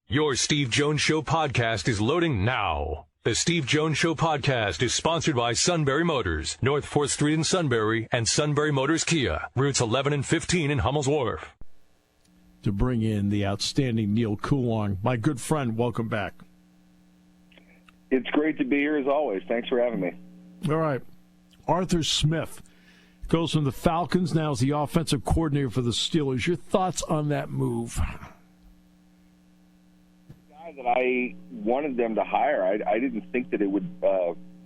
Your Steve Jones Show podcast is loading now. The Steve Jones Show podcast is sponsored by Sunbury Motors, North 4th Street in Sunbury, and Sunbury Motors Kia, routes 11 and 15 in Hummel's Wharf. To bring in the outstanding Neal Coolong, my good friend, welcome back. It's great to be here as always. Thanks for having me. All right. Arthur Smith goes from the Falcons, now is the offensive coordinator for the Steelers. Your thoughts on that move? That I wanted them to hire. I didn't think that it would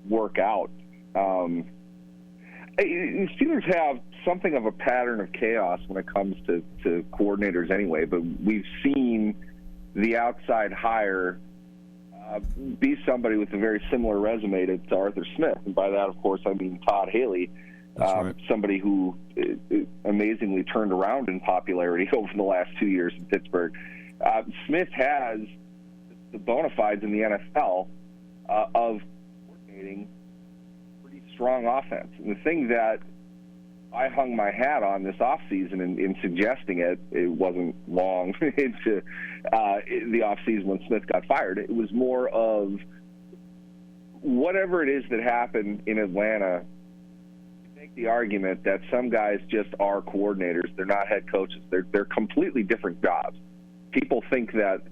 work out. The Steelers have something of a pattern of chaos when it comes to coordinators anyway, but we've seen the outside hire be somebody with a very similar resume to Arthur Smith. And by that, of course, I mean Todd Haley, right. Somebody who amazingly turned around in popularity over the last 2 years in Pittsburgh. Smith has the bona fides in the NFL of coordinating pretty strong offense. And the thing that I hung my hat on this offseason in suggesting it wasn't long into the offseason when Smith got fired. It was more of whatever it is that happened in Atlanta, make the argument that some guys just are coordinators. They're not head coaches. They're completely different jobs. People think that,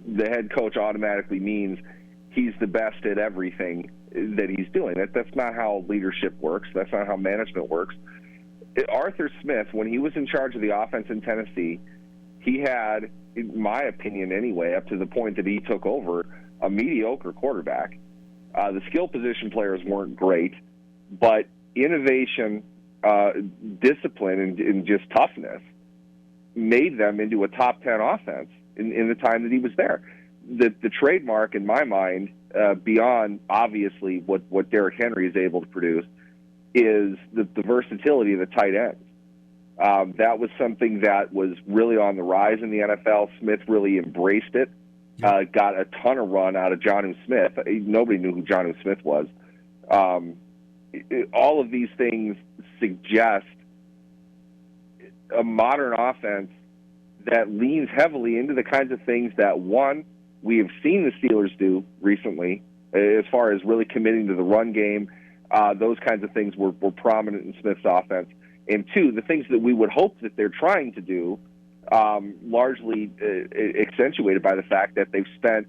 the head coach automatically means he's the best at everything that he's doing. That's not how leadership works. That's not how management works. Arthur Smith, when he was in charge of the offense in Tennessee, he had, in my opinion anyway, up to the point that he took over, a mediocre quarterback. The skill position players weren't great, but innovation, discipline, and just toughness made them into a top 10 offense in the time that he was there. The trademark, in my mind, beyond obviously what Derrick Henry is able to produce, is the versatility of the tight ends. That was something that was really on the rise in the NFL. Smith really embraced it, got a ton of run out of Jonnu Smith. Nobody knew who Jonnu Smith was. All of these things suggest a modern offense that leans heavily into the kinds of things that, one, we have seen the Steelers do recently, as far as really committing to the run game. Those kinds of things were prominent in Smith's offense. And two, the things that we would hope that they're trying to do, largely accentuated by the fact that they've spent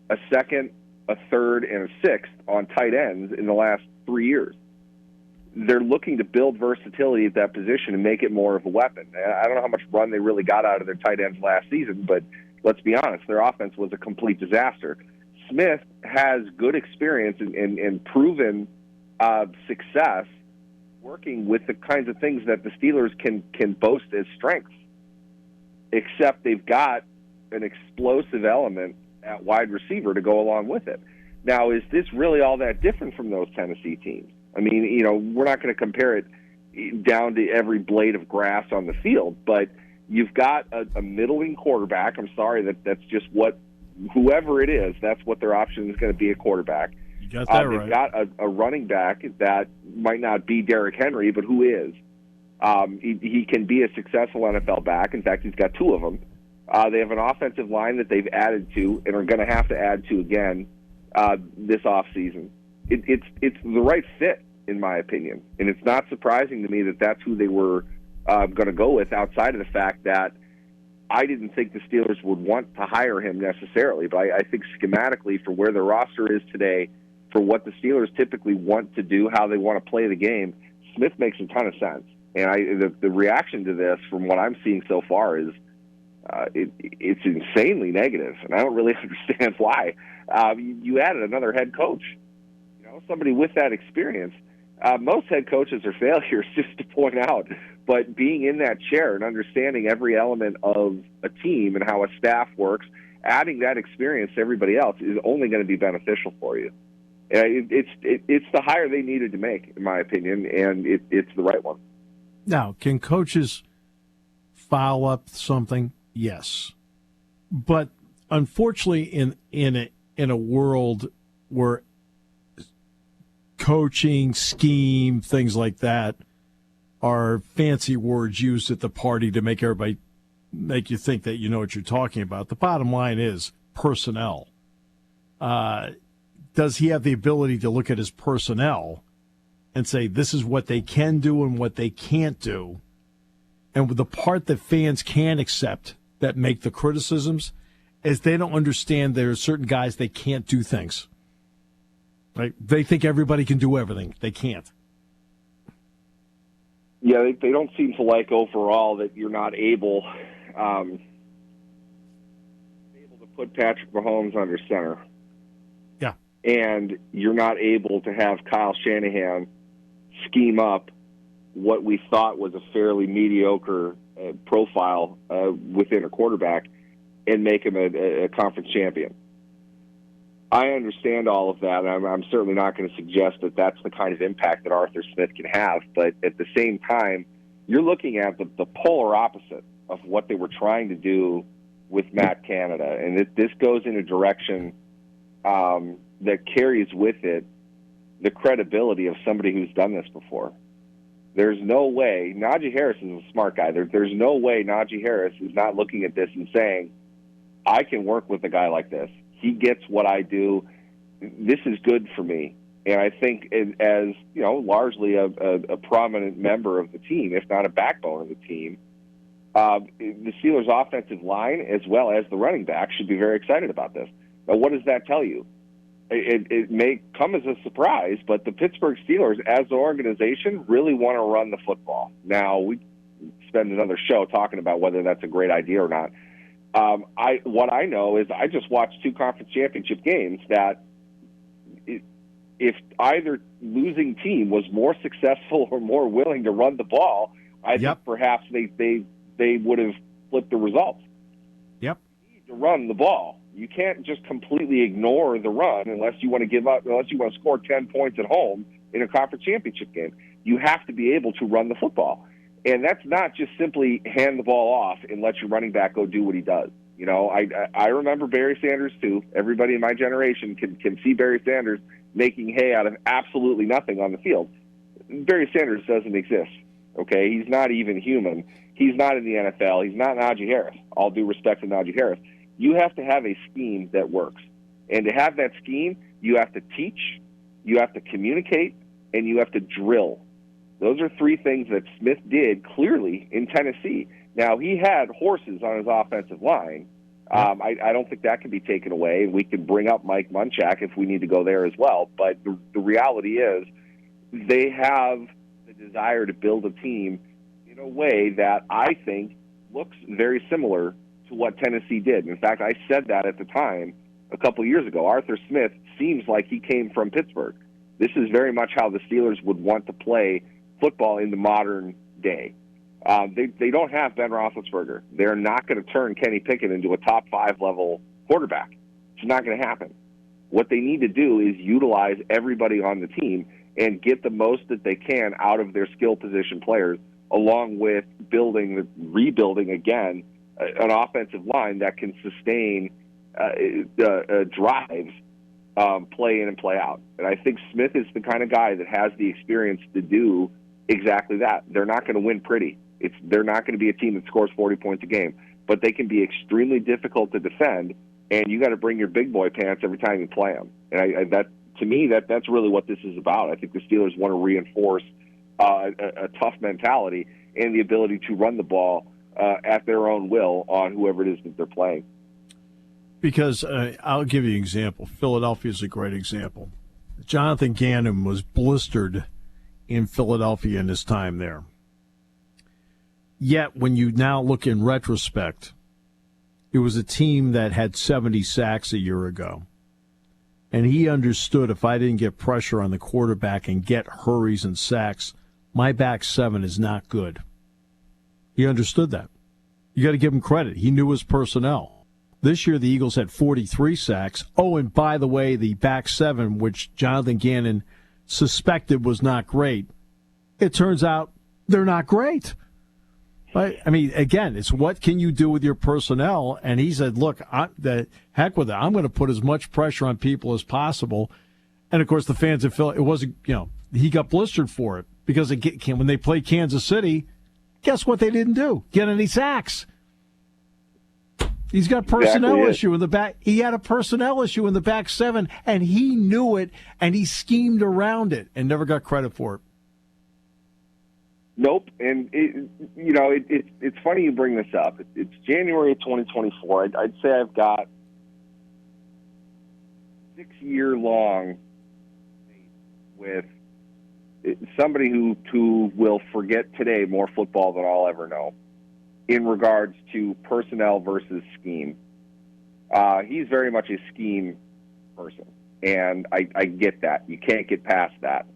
a second, a third, and a sixth on tight ends in the last 3 years. They're looking to build versatility at that position and make it more of a weapon. I don't know how much run they really got out of their tight ends last season, but let's be honest, their offense was a complete disaster. Smith has good experience and proven success working with the kinds of things that the Steelers can boast as strengths, except they've got an explosive element at wide receiver to go along with it. Now, is this really all that different from those Tennessee teams? I mean, we're not going to compare it down to every blade of grass on the field, but you've got a middling quarterback. I'm sorry, that's just what, whoever it is, that's what their option is going to be, a quarterback. You got that right. They've got a running back that might not be Derrick Henry, but who is. He can be a successful NFL back. In fact, he's got two of them. They have an offensive line that they've added to and are going to have to add to again this offseason. It's the right fit, in my opinion. And it's not surprising to me that that's who they were going to go with, outside of the fact that I didn't think the Steelers would want to hire him necessarily. But I think schematically, for where their roster is today, for what the Steelers typically want to do, how they want to play the game, Smith makes a ton of sense. And the reaction to this, from what I'm seeing so far, is it's insanely negative, and I don't really understand why. You added another head coach, somebody with that experience. Most head coaches are failures, just to point out, but being in that chair and understanding every element of a team and how a staff works, adding that experience to everybody else is only going to be beneficial for you. It's the hire they needed to make, in my opinion, and it's the right one. Now, can coaches foul up something? Yes, but unfortunately, in a world where coaching, scheme, things like that are fancy words used at the party to make everybody make you think that you know what you're talking about. The bottom line is personnel. Does he have the ability to look at his personnel and say this is what they can do and what they can't do? And the part that fans can accept that make the criticisms is they don't understand there are certain guys they can't do things. Right? They think everybody can do everything. They can't. Yeah, they don't seem to like overall that you're not able to put Patrick Mahomes under center. Yeah. And you're not able to have Kyle Shanahan scheme up what we thought was a fairly mediocre profile within a quarterback and make him a conference champion. I understand all of that. I'm certainly not going to suggest that that's the kind of impact that Arthur Smith can have, but at the same time, you're looking at the polar opposite of what they were trying to do with Matt Canada, and this goes in a direction that carries with it the credibility of somebody who's done this before. There's no way, Najee Harris is a smart guy. There's no way Najee Harris is not looking at this and saying, I can work with a guy like this. He gets what I do. This is good for me. And I think as, largely a prominent member of the team, if not a backbone of the team, the Steelers' offensive line as well as the running back should be very excited about this. Now, what does that tell you? It may come as a surprise, but the Pittsburgh Steelers, as an organization, really want to run the football. Now, we spend another show talking about whether that's a great idea or not. What I know is I just watched 2 conference championship games that if either losing team was more successful or more willing to run the ball, I think perhaps they would have flipped the results. Yep. You need to run the ball. You can't just completely ignore the run unless you want to score 10 points at home in a conference championship game. You have to be able to run the football. And that's not just simply hand the ball off and let your running back go do what he does. I remember Barry Sanders too. Everybody in my generation can see Barry Sanders making hay out of absolutely nothing on the field. Barry Sanders doesn't exist. Okay, he's not even human. He's not in the NFL. He's not Najee Harris. All due respect to Najee Harris. You have to have a scheme that works. And to have that scheme, you have to teach, you have to communicate, and you have to drill. Those are 3 things that Smith did clearly in Tennessee. Now, he had horses on his offensive line. I don't think that can be taken away. We can bring up Mike Munchak if we need to go there as well. But the reality is they have the desire to build a team in a way that I think looks very similar to what Tennessee did. In fact, I said that at the time a couple of years ago. Arthur Smith seems like he came from Pittsburgh. This is very much how the Steelers would want to play football in the modern day. They don't have Ben Roethlisberger. They're not going to turn Kenny Pickett into a top 5 level quarterback. It's not going to happen. What they need to do is utilize everybody on the team and get the most that they can out of their skill position players, along with rebuilding again an offensive line that can sustain drives, play in and play out. And I think Smith is the kind of guy that has the experience to do exactly that. They're not going to win pretty. They're not going to be a team that scores 40 points a game, but they can be extremely difficult to defend, and you got to bring your big boy pants every time you play them. And to me, that's really what this is about. I think the Steelers want to reinforce a tough mentality and the ability to run the ball at their own will on whoever it is that they're playing. Because I'll give you an example. Philadelphia is a great example. Jonathan Gannon was blistered in Philadelphia in his time there. Yet, when you now look in retrospect, it was a team that had 70 sacks a year ago. And he understood if I didn't get pressure on the quarterback and get hurries and sacks, my back 7 is not good. He understood that. You got to give him credit. He knew his personnel. This year, the Eagles had 43 sacks. Oh, and by the way, the back 7, which Jonathan Gannon suspected was not great, it turns out they're not great. But, I mean, again, it's what can you do with your personnel? And he said, look, the heck with it. I'm going to put as much pressure on people as possible. And, of course, the fans of Philly, it wasn't, he got blistered for it because when they played Kansas City, guess what they didn't do? Get any sacks. He's got personnel Exactly issue in the back. He had a personnel issue in the back seven, and he knew it, and he schemed around it and never got credit for it. Nope. And, it's funny you bring this up. It's January of 2024. I'd say I've got 6-year-long with somebody who will forget today more football than I'll ever know in regards to personnel versus scheme. He's very much a scheme person, and I get that. You can't get past that.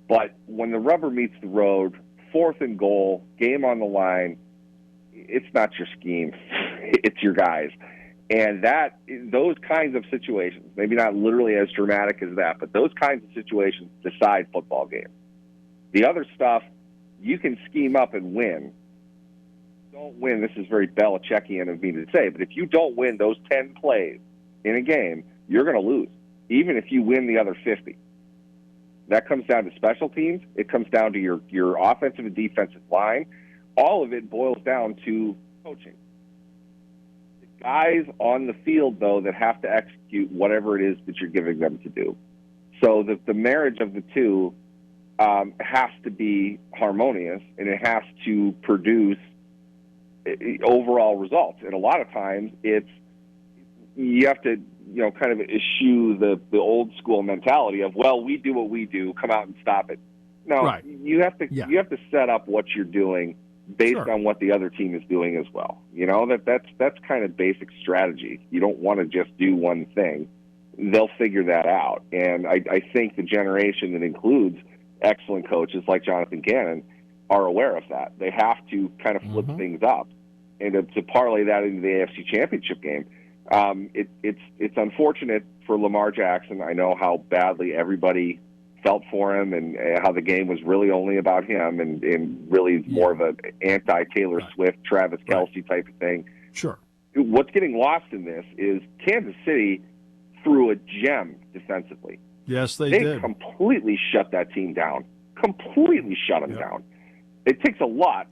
But when the rubber meets the road, 4th and goal, game on the line, it's not your scheme. It's your guys. And those kinds of situations, maybe not literally as dramatic as that, but those kinds of situations decide football games. The other stuff, you can scheme up and win. Don't win, this is very Belichickian of me to say, but if you don't win those 10 plays in a game, you're going to lose, even if you win the other 50. That comes down to special teams. It comes down to your offensive and defensive line. All of it boils down to coaching. The guys on the field, though, that have to execute whatever it is that you're giving them to do. So the marriage of the two has to be harmonious, and it has to produce overall results. And a lot of times you have to kind of eschew the old school mentality of, well, we do what we do, come out and stop it. No, right. You have to set up what you're doing based on what the other team is doing as well. That's kind of basic strategy. You don't want to just do one thing. They'll figure that out. And I think the generation that includes excellent coaches like Jonathan Gannon are aware of that. They have to kind of flip things up. And to parlay that into the AFC Championship game, it's unfortunate for Lamar Jackson. I know how badly everybody felt for him and how the game was really only about him and really more of an anti-Taylor Swift, Travis Kelce type of thing. Sure. What's getting lost in this is Kansas City threw a gem defensively. Yes, they did. They completely shut that team down. Completely shut them down. It takes a lot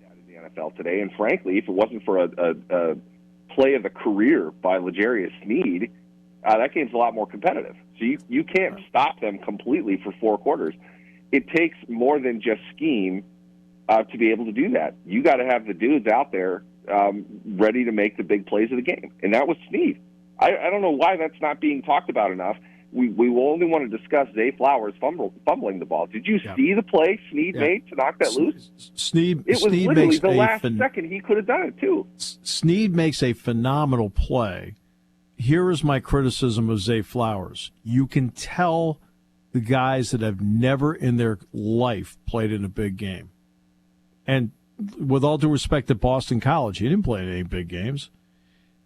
in the NFL today, and frankly, if it wasn't for a play of the career by L'Jarius Sneed, that game's a lot more competitive. So you can't stop them completely for 4 quarters. It takes more than just scheme to be able to do that. You got to have the dudes out there ready to make the big plays of the game, and that was Sneed. I don't know why that's not being talked about enough. We will only want to discuss Zay Flowers fumbling the ball. Did you see the play Sneed made to knock that loose? Sneed literally makes the last second he could have done it too. Sneed makes a phenomenal play. Here is my criticism of Zay Flowers. You can tell the guys that have never in their life played in a big game. And with all due respect to Boston College, he didn't play in any big games.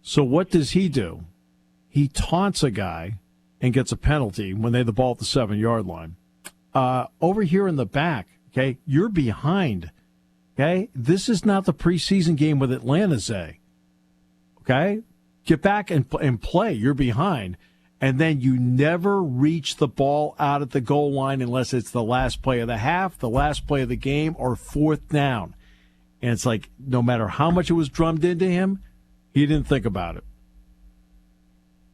So what does he do? He taunts a guy and gets a penalty when they have the ball at the 7-yard line. Over here in the back, okay, you're behind. Okay, this is not the preseason game with Atlanta, Zay. Okay, get back and play. You're behind. And then you never reach the ball out at the goal line unless it's the last play of the half, the last play of the game, or 4th down. And it's like no matter how much it was drummed into him, he didn't think about it.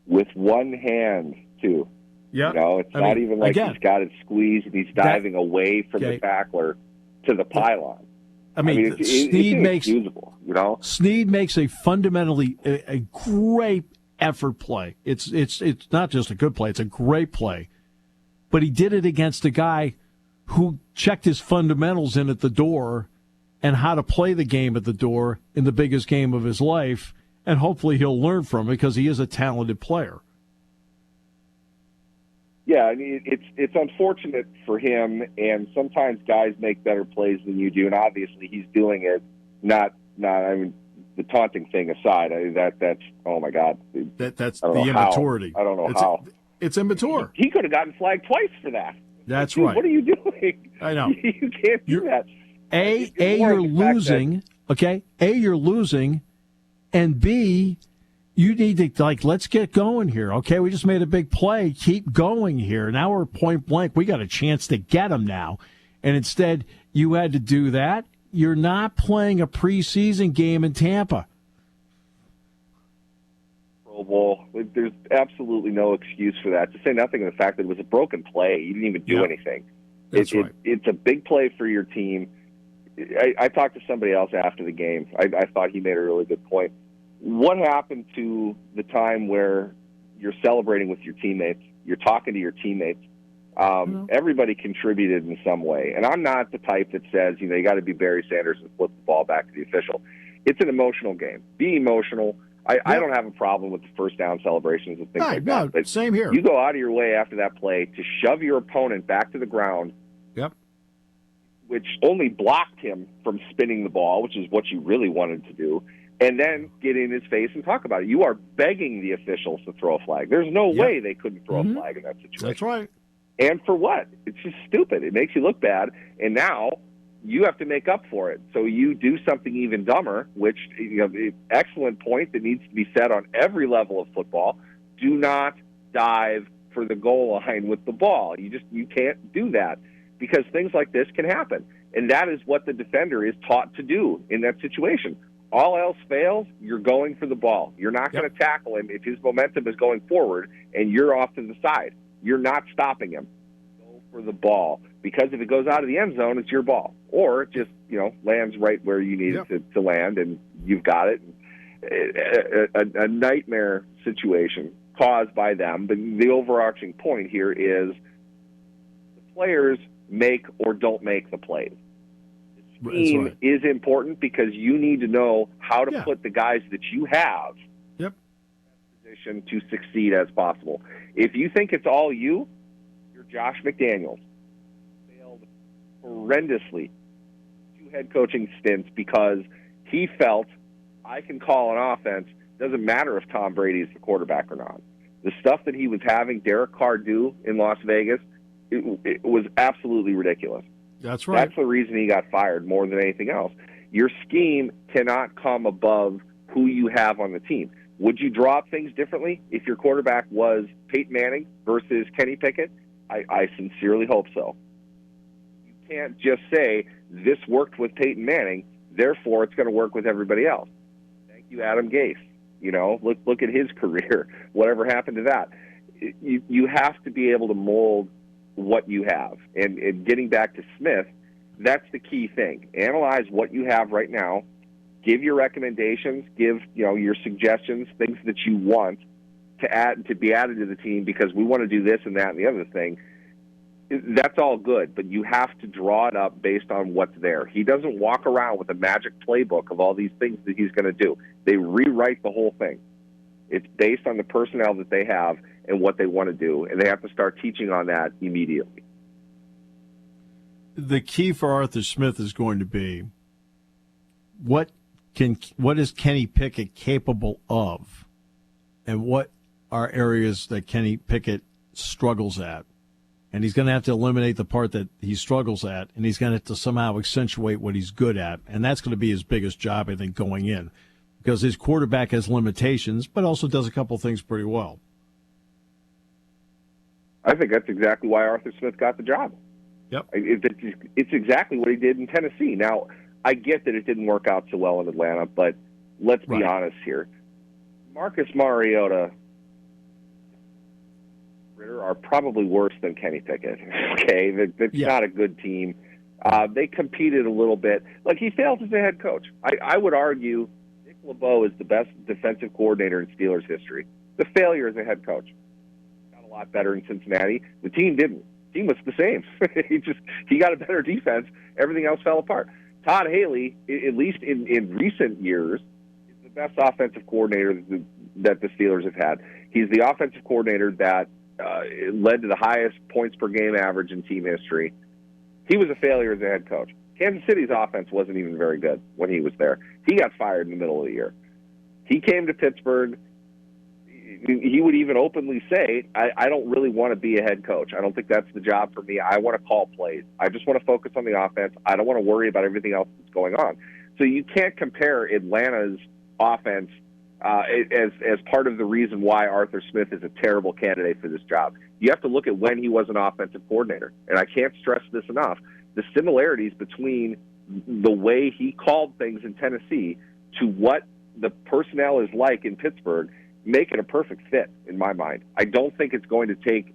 With one hand, too. Yeah. It's not even like he's got it squeezed and he's diving away from the tackler to the pylon. Sneed makes usable, Sneed makes a fundamentally a great effort play. It's not just a good play; it's a great play. But he did it against a guy who checked his fundamentals in at the door and how to play the game at the door in the biggest game of his life, and hopefully he'll learn from it because he is a talented player. Yeah, it's unfortunate for him, and sometimes guys make better plays than you do, and obviously he's doing it. Not. I mean, the taunting thing aside, that's oh my God, that's the immaturity. I don't know how. It's immature. He could have gotten flagged twice for that. That's Dude, right. What are you doing? I know you can't do that. You're losing. Okay, you're losing, and B, you need to, let's get going here. Okay, we just made a big play. Keep going here. Now we're point blank. We got a chance to get them now. And instead, you had to do that. You're not playing a preseason game in Tampa. well, there's absolutely no excuse for that. To say nothing of the fact that it was a broken play. You didn't even do anything. That's right. It's a big play for your team. I talked to somebody else after the game. I thought he made a really good point. What happened to the time where you're celebrating with your teammates, you're talking to your teammates? Everybody contributed in some way. And I'm not the type that says, you got to be Barry Sanders and flip the ball back to the official. It's an emotional game. Be emotional. I don't have a problem with the first down celebrations and things like that. But same here. You go out of your way after that play to shove your opponent back to the ground, which only blocked him from spinning the ball, which is what you really wanted to do, and then get in his face and talk about it. You are begging the officials to throw a flag. There's no way they couldn't throw a flag in that situation. That's right. And for what? It's just stupid. It makes you look bad, and now you have to make up for it. So you do something even dumber, which, excellent point that needs to be said on every level of football. Do not dive for the goal line with the ball. You can't do that because things like this can happen. And that is what the defender is taught to do in that situation. All else fails, you're going for the ball. You're not going to tackle him if his momentum is going forward and you're off to the side. You're not stopping him. Go for the ball. Because if it goes out of the end zone, it's your ball. Or it just, lands right where you need it to land, and you've got it. A nightmare situation caused by them. But the overarching point here is the players make or don't make the plays. The scheme is important because you need to know how to put the guys that you have in the best position to succeed as possible. If you think it's all you're Josh McDaniels. Failed horrendously 2 head coaching stints because he felt I can call an offense. Doesn't matter if Tom Brady is the quarterback or not. The stuff that he was having Derek Carr do in Las Vegas, it was absolutely ridiculous. That's right. That's the reason he got fired more than anything else. Your scheme cannot come above who you have on the team. Would you draw up things differently if your quarterback was Peyton Manning versus Kenny Pickett? I sincerely hope so. You can't just say, this worked with Peyton Manning, therefore it's going to work with everybody else. Thank you, Adam Gase. Look at his career. Whatever happened to that? You have to be able to mold what you have. And getting back to Smith, that's the key thing. Analyze what you have right now. Give your recommendations. Give your suggestions, things that you want to be added to the team because we want to do this and that and the other thing. That's all good, but you have to draw it up based on what's there. He doesn't walk around with a magic playbook of all these things that he's going to do. They rewrite the whole thing. It's based on the personnel that they have and what they want to do, and they have to start teaching on that immediately. The key for Arthur Smith is going to be what is Kenny Pickett capable of, and what are areas that Kenny Pickett struggles at. And he's going to have to eliminate the part that he struggles at, and he's going to have to somehow accentuate what he's good at. And that's going to be his biggest job, I think, going in. Because his quarterback has limitations, but also does a couple things pretty well. I think that's exactly why Arthur Smith got the job. Yep. It's exactly what he did in Tennessee. Now, I get that it didn't work out so well in Atlanta, but let's be honest here. Marcus Mariota are probably worse than Kenny Pickett. Okay, that's not a good team. They competed a little bit. Like, he failed as a head coach. I would argue Nick LeBeau is the best defensive coordinator in Steelers history. The failure as a head coach. Got a lot better in Cincinnati. The team didn't. The team was the same. he got a better defense. Everything else fell apart. Todd Haley, at least in recent years, is the best offensive coordinator that the Steelers have had. He's the offensive coordinator that led to the highest points per game average in team history. He was a failure as a head coach. Kansas City's offense wasn't even very good when he was there. He got fired in the middle of the year. He came to Pittsburgh. He would even openly say, I don't really want to be a head coach. I don't think that's the job for me. I want to call plays. I just want to focus on the offense. I don't want to worry about everything else that's going on. So you can't compare Atlanta's offense as part of the reason why Arthur Smith is a terrible candidate for this job. You have to look at when he was an offensive coordinator. And I can't stress this enough. The similarities between the way he called things in Tennessee to what the personnel is like in Pittsburgh make it a perfect fit in my mind. I don't think it's going to take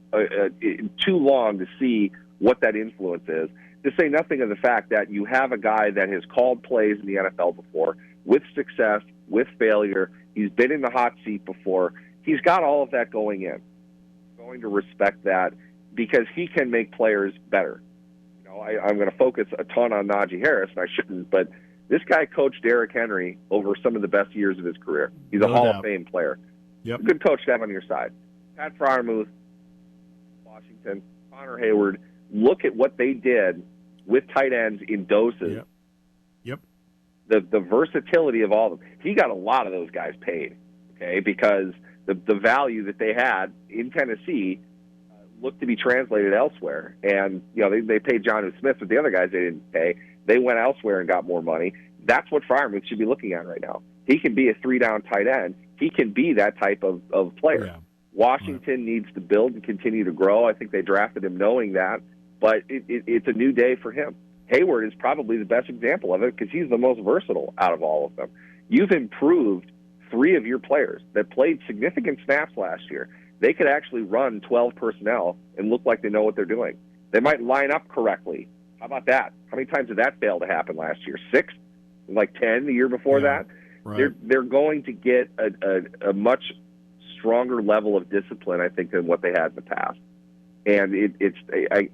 too long to see what that influence is, to say nothing of the fact that you have a guy that has called plays in the NFL before, with success, with failure. He's been in the hot seat before. He's got all of that going in. I'm going to respect that because he can make players better. You know, I'm going to focus a ton on Najee Harris, and I shouldn't, but this guy coached Derrick Henry over some of the best years of his career. He's a Hall of Fame player. Yep. A good coach to have on your side. Pat Freiermuth, Washington, Connor Hayward, look at what they did with tight ends in doses. Yep. The versatility of all of them. He got a lot of those guys paid, okay, because the value that they had in Tennessee looked to be translated elsewhere. And, you know, they paid Jonnu Smith, but the other guys they didn't pay. They went elsewhere and got more money. That's what Freiermuth should be looking at right now. He can be a 3-down tight end. He can be that type of player. Yeah. Washington needs to build and continue to grow. I think they drafted him knowing that, but it's a new day for him. Hayward is probably the best example of it because he's the most versatile out of all of them. You've improved 3 of your players that played significant snaps last year. They could actually run 12 personnel and look like they know what they're doing. They might line up correctly. How about that? How many times did that fail to happen last year? 6? Like 10 the year before that? Right. They're going to get a much stronger level of discipline, I think, than what they had in the past. And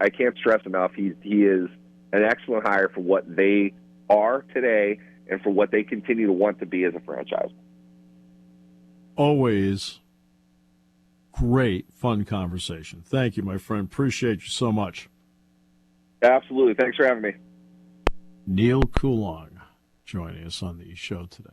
I can't stress enough, he is an excellent hire for what they are today and for what they continue to want to be as a franchise. Always great, fun conversation. Thank you, my friend. Appreciate you so much. Absolutely. Thanks for having me. Neal Coolong joining us on the show today.